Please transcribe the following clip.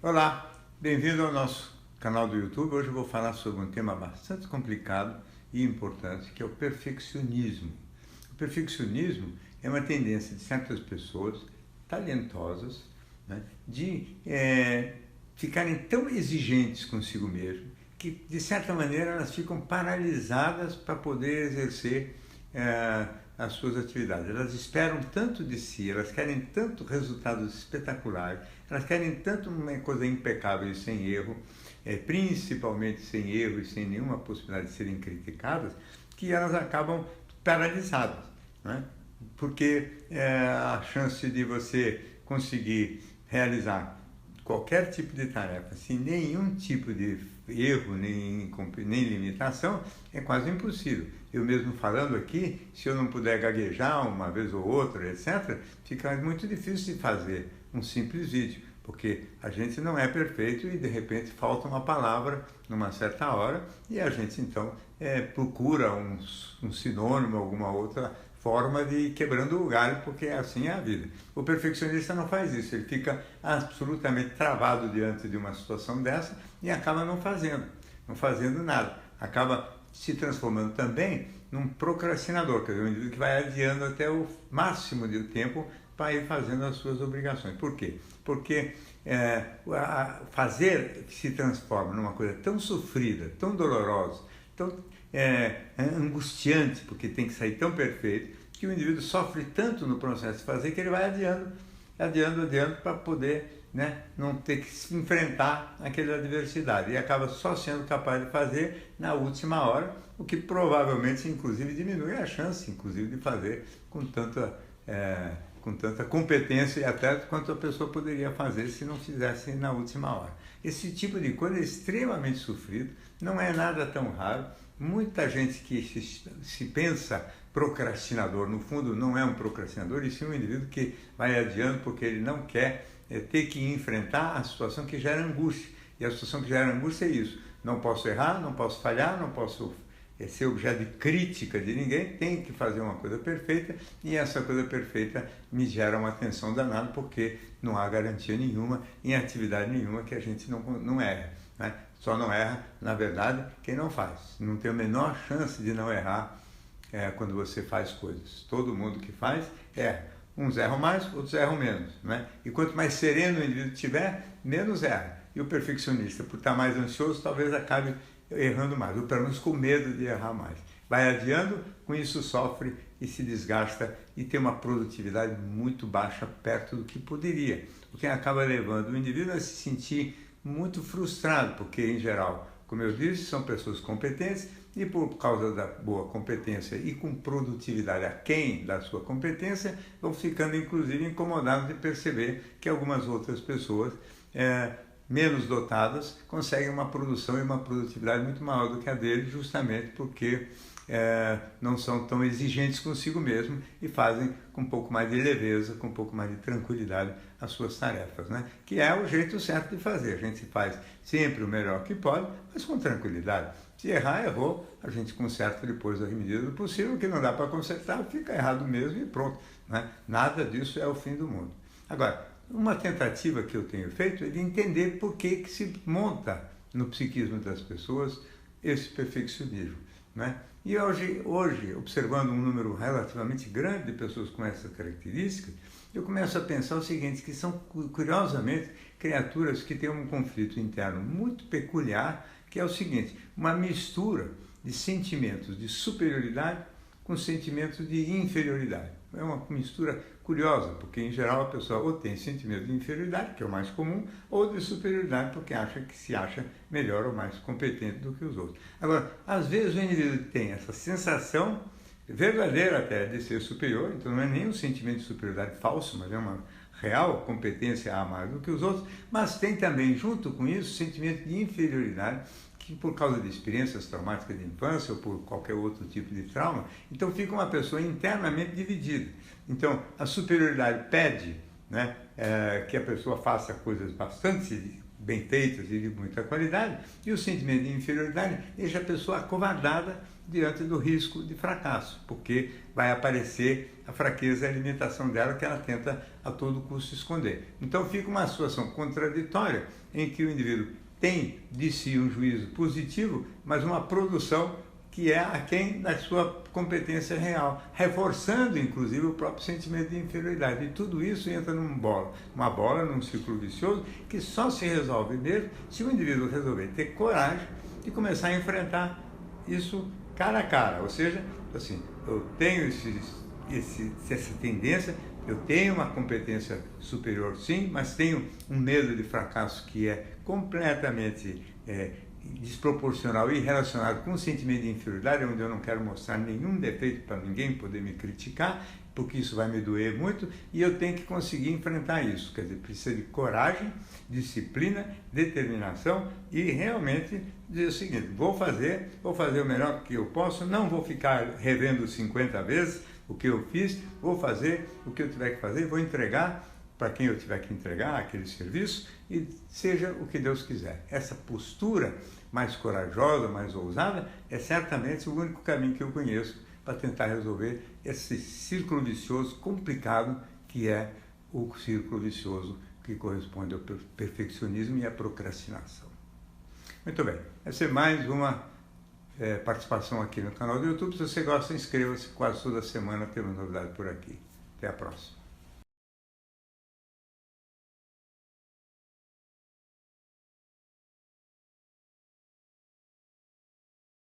Olá, bem-vindo ao nosso canal do YouTube. Hoje eu vou falar sobre um tema bastante complicado e importante, que é o perfeccionismo. O perfeccionismo é uma tendência de certas pessoas talentosas, né, de ficarem tão exigentes consigo mesmo que, de certa maneira, elas ficam paralisadas para poder exercer as suas atividades. Elas esperam tanto de si, elas querem tanto resultados espetaculares, elas querem tanto uma coisa impecável e sem erro, principalmente sem erro e sem nenhuma possibilidade de serem criticadas, que elas acabam paralisadas, né? Porque a chance de você conseguir realizar qualquer tipo de tarefa sem nenhum tipo de erro nem limitação é quase impossível. Eu mesmo falando aqui, se eu não puder gaguejar uma vez ou outra, etc., fica muito difícil de fazer um simples vídeo, porque a gente não é perfeito e de repente falta uma palavra numa certa hora e a gente então procura um sinônimo, alguma outra forma de ir quebrando o galho, porque assim é a vida. O perfeccionista não faz isso, ele fica absolutamente travado diante de uma situação dessa e acaba não fazendo nada. Acaba se transformando também num procrastinador, quer dizer, um indivíduo que vai adiando até o máximo de tempo para ir fazendo as suas obrigações. Por quê? Porque fazer se transforma numa coisa tão sofrida, tão dolorosa, tão angustiante, porque tem que sair tão perfeito, que o indivíduo sofre tanto no processo de fazer que ele vai adiando para poder, né, não ter que se enfrentar aquela adversidade e acaba só sendo capaz de fazer na última hora, o que provavelmente inclusive diminui a chance inclusive de fazer com tanta competência e até quanto a pessoa poderia fazer se não fizesse na última hora. Esse tipo de coisa é extremamente sofrido, não é nada tão raro. Muita gente que se pensa procrastinador, no fundo não é um procrastinador, e sim um indivíduo que vai adiando porque ele não quer ter que enfrentar a situação que gera angústia. E a situação que gera angústia é isso: não posso errar, não posso falhar, não posso ser objeto de crítica de ninguém, tem que fazer uma coisa perfeita, e essa coisa perfeita me gera uma tensão danada, porque não há garantia nenhuma em atividade nenhuma que a gente não erre, né? Só não erra, na verdade, quem não faz. Não tem a menor chance de não errar quando você faz coisas. Todo mundo que faz erra. Uns erram mais, outros erram menos, né? E quanto mais sereno o indivíduo tiver, menos erra. E o perfeccionista, por estar mais ansioso, talvez acabe errando mais, ou pelo menos com medo de errar mais. Vai adiando, com isso sofre e se desgasta e tem uma produtividade muito baixa perto do que poderia, o que acaba levando o indivíduo a se sentir muito frustrado, porque em geral, como eu disse, são pessoas competentes e por causa da boa competência e com produtividade aquém da sua competência, vão ficando inclusive incomodados de perceber que algumas outras pessoas menos dotadas conseguem uma produção e uma produtividade muito maior do que a dele, justamente porque não são tão exigentes consigo mesmo e fazem com um pouco mais de leveza, com um pouco mais de tranquilidade as suas tarefas, né? Que é o jeito certo de fazer. A gente faz sempre o melhor que pode, mas com tranquilidade. Se errar, errou, a gente conserta depois da medida do possível. O que não dá para consertar, fica errado mesmo e pronto, né? Nada disso é o fim do mundo. Agora, uma tentativa que eu tenho feito é de entender por que se monta no psiquismo das pessoas esse perfeccionismo, né? E hoje, observando um número relativamente grande de pessoas com essas características, eu começo a pensar o seguinte, que são, curiosamente, criaturas que têm um conflito interno muito peculiar, que é o seguinte: uma mistura de sentimentos de superioridade com sentimentos de inferioridade. É uma mistura curiosa, porque em geral a pessoa ou tem sentimento de inferioridade, que é o mais comum, ou de superioridade, porque se acha melhor ou mais competente do que os outros. Agora, às vezes o indivíduo tem essa sensação verdadeira até de ser superior, então não é nem um sentimento de superioridade falso, mas é uma real competência a mais do que os outros, mas tem também, junto com isso, sentimento de inferioridade, que por causa de experiências traumáticas de infância ou por qualquer outro tipo de trauma, então fica uma pessoa internamente dividida. Então, a superioridade pede, né, que a pessoa faça coisas bastante bem feitas e de muita qualidade, e o sentimento de inferioridade deixa a pessoa acovardada diante do risco de fracasso, porque vai aparecer a fraqueza e a limitação dela que ela tenta a todo custo esconder. Então fica uma situação contraditória em que o indivíduo tem de si um juízo positivo, mas uma produção que é aquém da sua competência real, reforçando inclusive o próprio sentimento de inferioridade. E tudo isso entra uma bola, num círculo vicioso, que só se resolve mesmo se o indivíduo resolver ter coragem de começar a enfrentar isso cara a cara. Ou seja, assim, eu tenho essa tendência, eu tenho uma competência superior sim, mas tenho um medo de fracasso que é completamente desproporcional e relacionado com o sentimento de inferioridade, onde eu não quero mostrar nenhum defeito para ninguém poder me criticar, porque isso vai me doer muito, e eu tenho que conseguir enfrentar isso. Quer dizer, precisa de coragem, disciplina, determinação e realmente dizer o seguinte: vou fazer o melhor que eu posso, não vou ficar revendo 50 vezes o que eu fiz, vou fazer o que eu tiver que fazer, vou entregar para quem eu tiver que entregar aquele serviço e seja o que Deus quiser. Essa postura mais corajosa, mais ousada, é certamente o único caminho que eu conheço para tentar resolver esse círculo vicioso complicado que é o círculo vicioso que corresponde ao perfeccionismo e à procrastinação. Muito bem, essa é mais uma participação aqui no canal do YouTube. Se você gosta, inscreva-se, quase toda semana temos novidade por aqui. Até a próxima.